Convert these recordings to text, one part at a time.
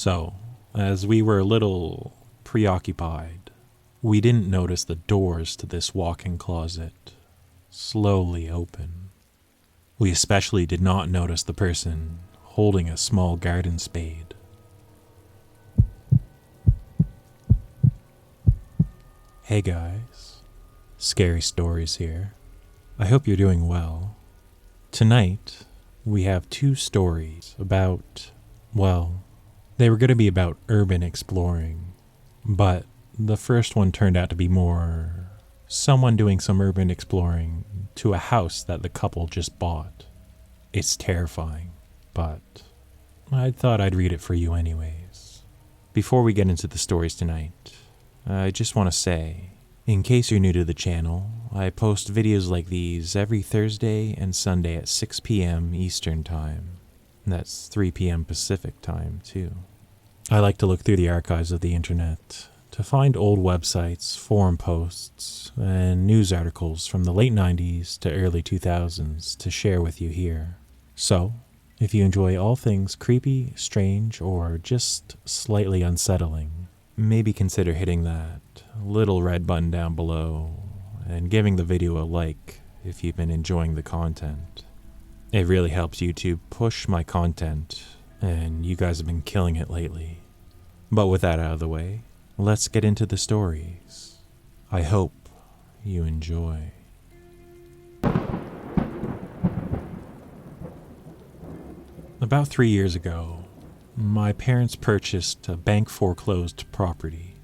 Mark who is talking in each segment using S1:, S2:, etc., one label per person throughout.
S1: So, as we were a little preoccupied, we didn't notice the doors to this walk-in closet slowly open. We especially did not notice the person holding a small garden spade. Hey guys, Scary Stories here. I hope you're doing well. Tonight, we have two stories about, well, they were going to be about urban exploring, but the first one turned out to be more someone doing some urban exploring to a house that the couple just bought. It's terrifying, but I thought I'd read it for you anyways. Before we get into the stories tonight, I just want to say, in case you're new to the channel, I post videos like these every Thursday and Sunday at 6 p.m. Eastern Time. That's 3 p.m. Pacific Time, too. I like to look through the archives of the internet to find old websites, forum posts, and news articles from the late 90s to early 2000s to share with you here. So, if you enjoy all things creepy, strange, or just slightly unsettling, maybe consider hitting that little red button down below and giving the video a like if you've been enjoying the content. It really helps YouTube push my content, and you guys have been killing it lately. But with that out of the way, let's get into the stories. I hope you enjoy. About 3 years ago, my parents purchased a bank foreclosed property.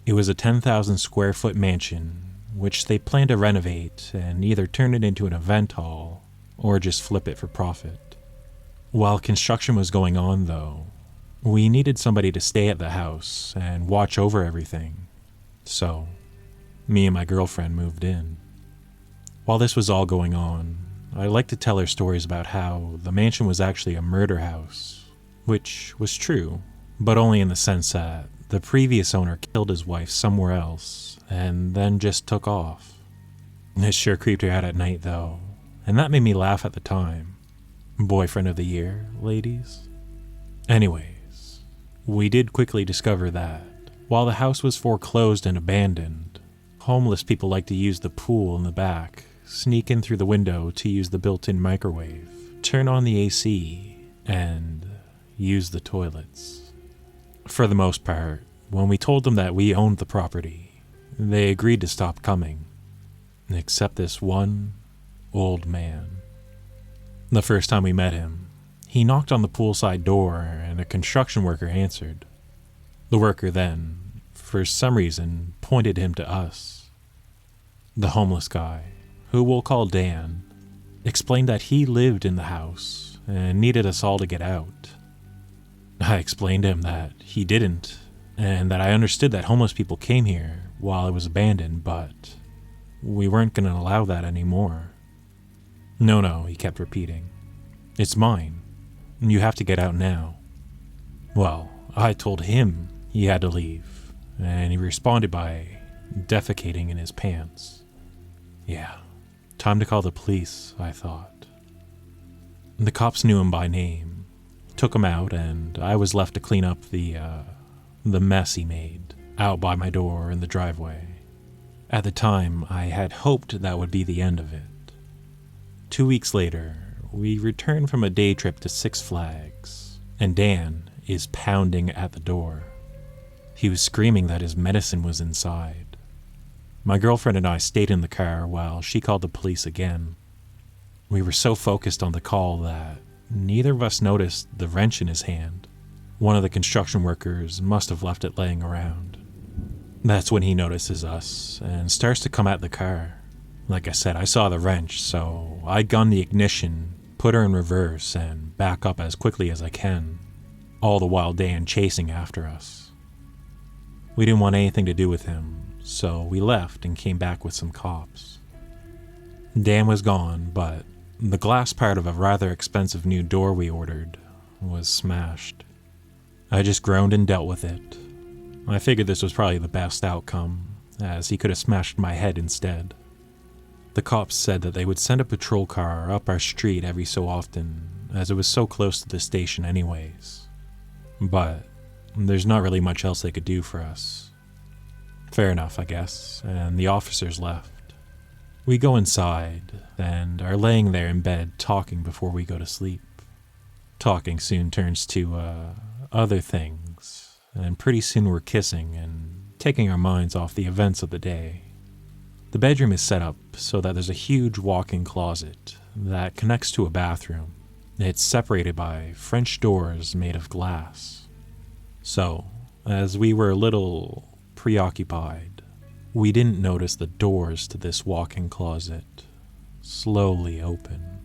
S1: It was a 10,000 square foot mansion, which they planned to renovate and either turn it into an event hall or just flip it for profit. While construction was going on though, we needed somebody to stay at the house and watch over everything. So, me and my girlfriend moved in. While this was all going on, I like to tell her stories about how the mansion was actually a murder house, which was true, but only in the sense that the previous owner killed his wife somewhere else and then just took off. It sure creeped her out at night though, and that made me laugh at the time. Boyfriend of the year, ladies? Anyways, we did quickly discover that while the house was foreclosed and abandoned, homeless people like to use the pool in the back, sneak in through the window to use the built-in microwave, turn on the AC, and use the toilets. For the most part, when we told them that we owned the property, they agreed to stop coming, except this one old man. The first time we met him, he knocked on the poolside door and a construction worker answered. The worker then, for some reason, pointed him to us. The homeless guy, who we'll call Dan, explained that he lived in the house and needed us all to get out. I explained to him that he didn't, and that I understood that homeless people came here while it was abandoned, but we weren't going to allow that anymore. No, he kept repeating. It's mine. You have to get out now. Well, I told him he had to leave, and he responded by defecating in his pants. Yeah, time to call the police, I thought. The cops knew him by name, took him out, and I was left to clean up the mess he made out by my door in the driveway. At the time, I had hoped that would be the end of it. 2 weeks later, we returned from a day trip to Six Flags, and Dan is pounding at the door. He was screaming that his medicine was inside. My girlfriend and I stayed in the car while she called the police again. We were so focused on the call that neither of us noticed the wrench in his hand. One of the construction workers must have left it laying around. That's when he notices us and starts to come at the car. Like I said, I saw the wrench, so I gun the ignition, put her in reverse, and back up as quickly as I can, all the while Dan chasing after us. We didn't want anything to do with him, so we left and came back with some cops. Dan was gone, but the glass part of a rather expensive new door we ordered was smashed. I just groaned and dealt with it. I figured this was probably the best outcome, as he could have smashed my head instead. The cops said that they would send a patrol car up our street every so often, as it was so close to the station anyways. But There's not really much else they could do for us. Fair enough, I guess, and the officers left. We go inside and are laying there in bed talking before we go to sleep. Talking soon turns to, other things, and pretty soon we're kissing and taking our minds off the events of the day. The bedroom is set up so that there's a huge walk-in closet that connects to a bathroom. It's separated by French doors made of glass. So, as we were a little preoccupied, we didn't notice the doors to this walk-in closet slowly open.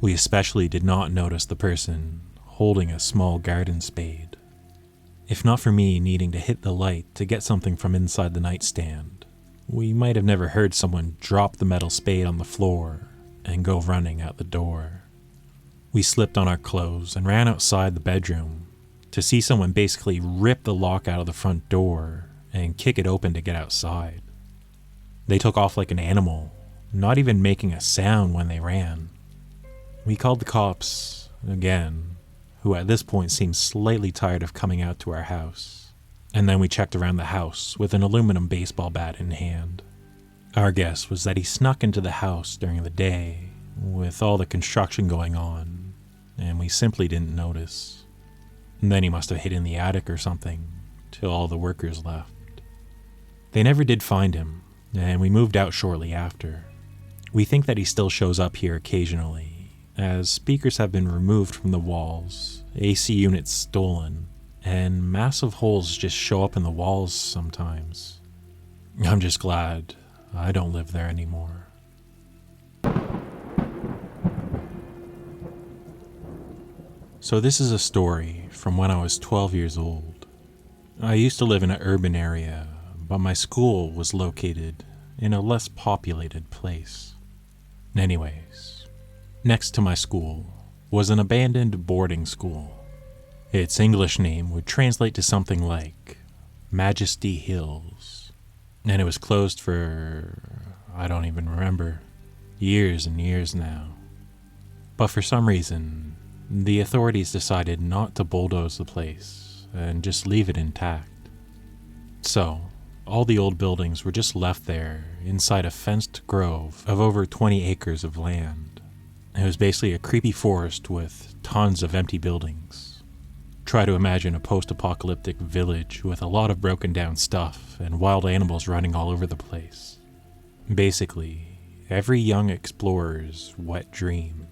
S1: We especially did not notice the person holding a small garden spade. If not for me needing to hit the light to get something from inside the nightstand, we might have never heard someone drop the metal spade on the floor and go running out the door. We slipped on our clothes and ran outside the bedroom to see someone basically rip the lock out of the front door and kick it open to get outside. They took off like an animal, not even making a sound when they ran. We called the cops again, who at this point seemed slightly tired of coming out to our house, and then we checked around the house with an aluminum baseball bat in hand. Our guess was that he snuck into the house during the day with all the construction going on, and we simply didn't notice. And then he must have hid in the attic or something till all the workers left. They never did find him, and we moved out shortly after. We think that he still shows up here occasionally, as speakers have been removed from the walls, AC units stolen, and massive holes just show up in the walls sometimes. I'm just glad I don't live there anymore. So this is a story from when I was 12 years old. I used to live in an urban area, but my school was located in a less populated place. Anyways, next to my school was an abandoned boarding school. Its English name would translate to something like Majesty Hills, and it was closed for, I don't even remember, years and years now. But for some reason, the authorities decided not to bulldoze the place and just leave it intact. So, all the old buildings were just left there inside a fenced grove of over 20 acres of land. It was basically a creepy forest with tons of empty buildings. Try to imagine a post-apocalyptic village with a lot of broken down stuff and wild animals running all over the place. Basically, every young explorer's wet dream.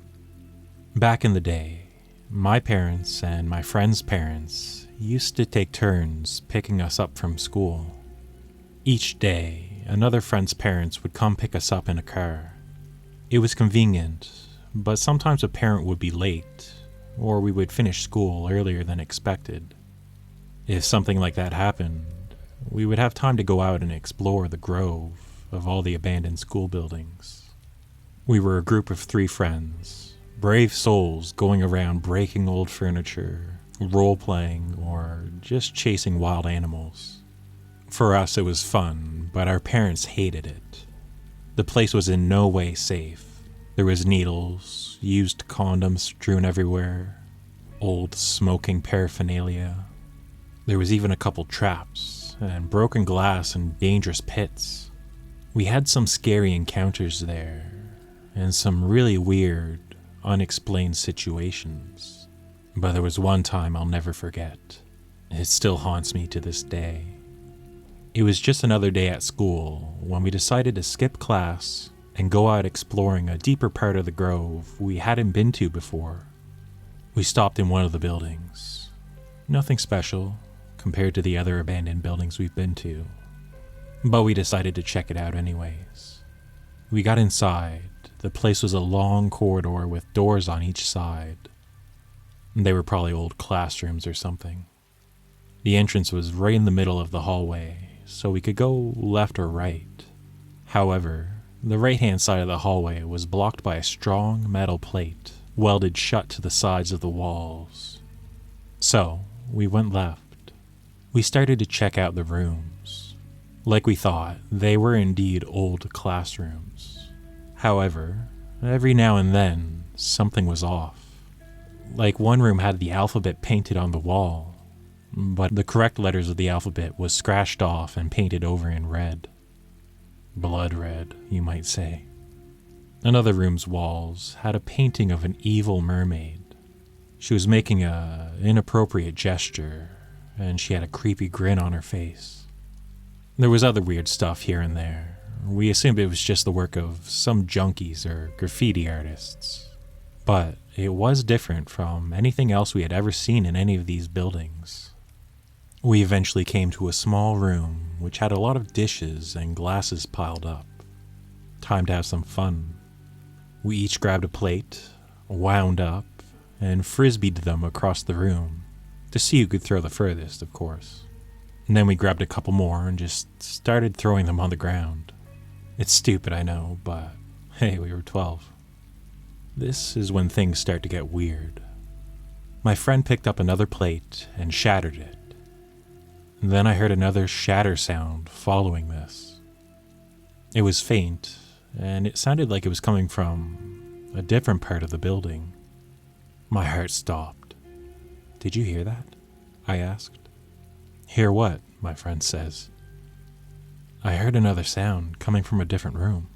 S1: Back in the day, my parents and my friends' parents used to take turns picking us up from school. Each day, another friend's parents would come pick us up in a car. It was convenient, but sometimes a parent would be late, or we would finish school earlier than expected. If something like that happened, we would have time to go out and explore the grove of all the abandoned school buildings. We were a group of 3 friends, brave souls going around breaking old furniture, role-playing, or just chasing wild animals. For us, it was fun, but our parents hated it. The place was in no way safe. There was needles, used condoms strewn everywhere, old smoking paraphernalia. There was even a couple traps, and broken glass and dangerous pits. We had some scary encounters there, and some really weird, unexplained situations. But there was one time I'll never forget. It still haunts me to this day. It was just another day at school when we decided to skip class and go out exploring a deeper part of the grove we hadn't been to before. We stopped in one of the buildings. Nothing special compared to the other abandoned buildings we've been to, but we decided to check it out anyways. We got inside. The place was a long corridor with doors on each side. They were probably old classrooms or something. The entrance was right in the middle of the hallway, so we could go left or right. However, the right-hand side of the hallway was blocked by a strong metal plate welded shut to the sides of the walls. So, we went left. We started to check out the rooms. Like we thought, they were indeed old classrooms. However, every now and then, something was off. Like one room had the alphabet painted on the wall, but the correct letters of the alphabet was scratched off and painted over in red. Blood red, you might say. Another room's walls had a painting of an evil mermaid. She was making an inappropriate gesture, and she had a creepy grin on her face. There was other weird stuff here and there. We assumed it was just the work of some junkies or graffiti artists. But it was different from anything else we had ever seen in any of these buildings. We eventually came to a small room which had a lot of dishes and glasses piled up. Time to have some fun. We each grabbed a plate, wound up, and frisbeed them across the room to see who could throw the furthest, of course. And then we grabbed a couple more and just started throwing them on the ground. It's stupid, I know, but hey, we were 12. This is when things start to get weird. My friend picked up another plate and shattered it. And then I heard another shatter sound following this. It was faint, and it sounded like it was coming from a different part of the building. My heart stopped. "Did you hear that?" I asked. "Hear what?" my friend says. "I heard another sound coming from a different room."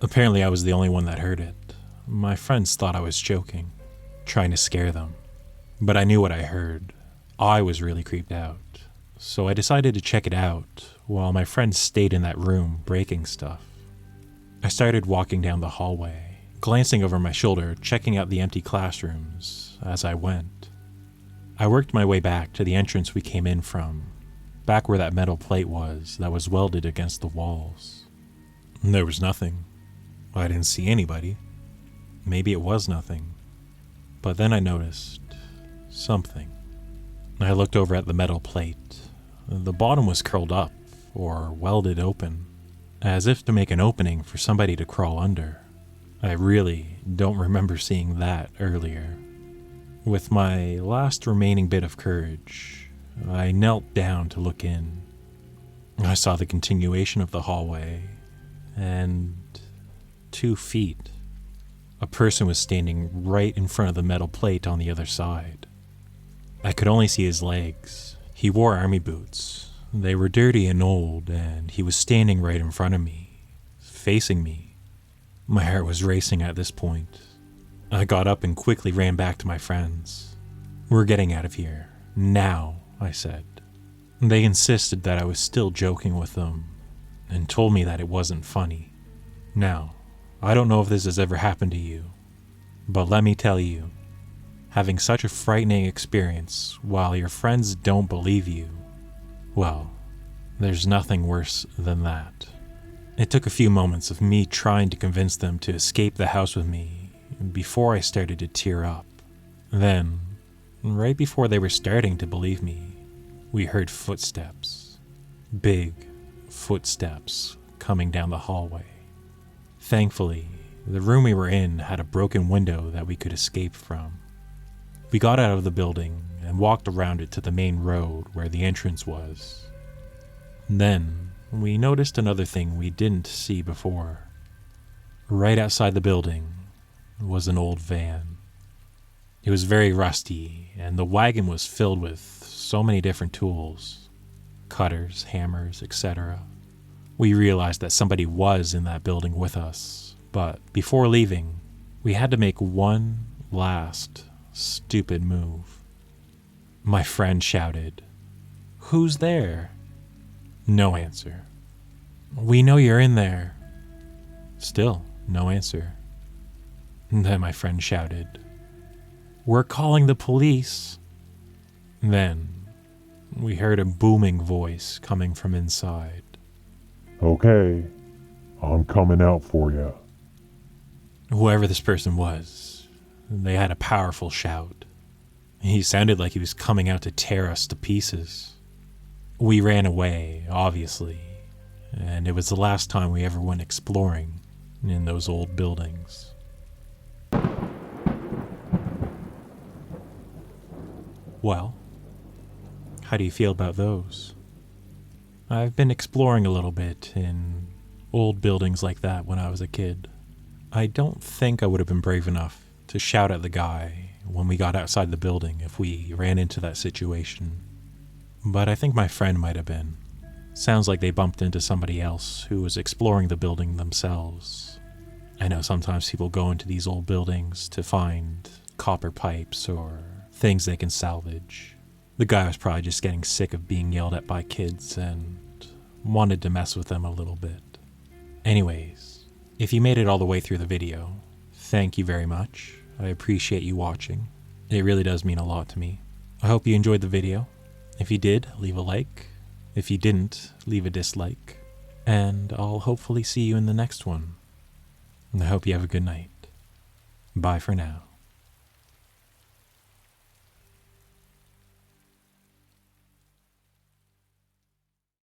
S1: Apparently I was the only one that heard it. My friends thought I was joking, trying to scare them. But I knew what I heard. I was really creeped out. So I decided to check it out while my friends stayed in that room breaking stuff. I started walking down the hallway, glancing over my shoulder, checking out the empty classrooms as I went. I worked my way back to the entrance we came in from, back where that metal plate was that was welded against the walls. There was nothing. I didn't see anybody. Maybe it was nothing. But then I noticed something. I looked over at the metal plate. The bottom was curled up, or welded open, as if to make an opening for somebody to crawl under. I really don't remember seeing that earlier. With my last remaining bit of courage, I knelt down to look in. I saw the continuation of the hallway, and 2 feet. A person was standing right in front of the metal plate on the other side. I could only see his legs. He wore army boots. They were dirty and old, and he was standing right in front of me, facing me. My heart was racing at this point. I got up and quickly ran back to my friends. "We're getting out of here. Now," I said. They insisted that I was still joking with them, and told me that it wasn't funny. Now, I don't know if this has ever happened to you, but let me tell you, having such a frightening experience while your friends don't believe you, well, there's nothing worse than that. It took a few moments of me trying to convince them to escape the house with me before I started to tear up. Then, right before they were starting to believe me, we heard footsteps. Big footsteps coming down the hallway. Thankfully, the room we were in had a broken window that we could escape from. We got out of the building and walked around it to the main road where the entrance was. Then, we noticed another thing we didn't see before. Right outside the building was an old van. It was very rusty, and the wagon was filled with so many different tools. Cutters, hammers, etc. We realized that somebody was in that building with us, but before leaving, we had to make one last stupid move. My friend shouted, "Who's there?" No answer. "We know you're in there." Still no answer. Then my friend shouted, "We're calling the police." Then we heard a booming voice coming from inside.
S2: "Okay, I'm coming out for you."
S1: Whoever this person was, they had a powerful shout. He sounded like he was coming out to tear us to pieces. We ran away, obviously, and it was the last time we ever went exploring in those old buildings. Well, how do you feel about those? I've been exploring a little bit in old buildings like that when I was a kid. I don't think I would have been brave enough to shout at the guy when we got outside the building if we ran into that situation. but I think my friend might have been. Sounds like they bumped into somebody else who was exploring the building themselves. I know sometimes people go into these old buildings to find copper pipes or things they can salvage. The guy was probably just getting sick of being yelled at by kids and wanted to mess with them a little bit. Anyways, if you made it all the way through the video, thank you very much. I appreciate you watching. It really does mean a lot to me. I hope you enjoyed the video. If you did, leave a like. If you didn't, leave a dislike. And I'll hopefully see you in the next one. And I hope you have a good night. Bye for now.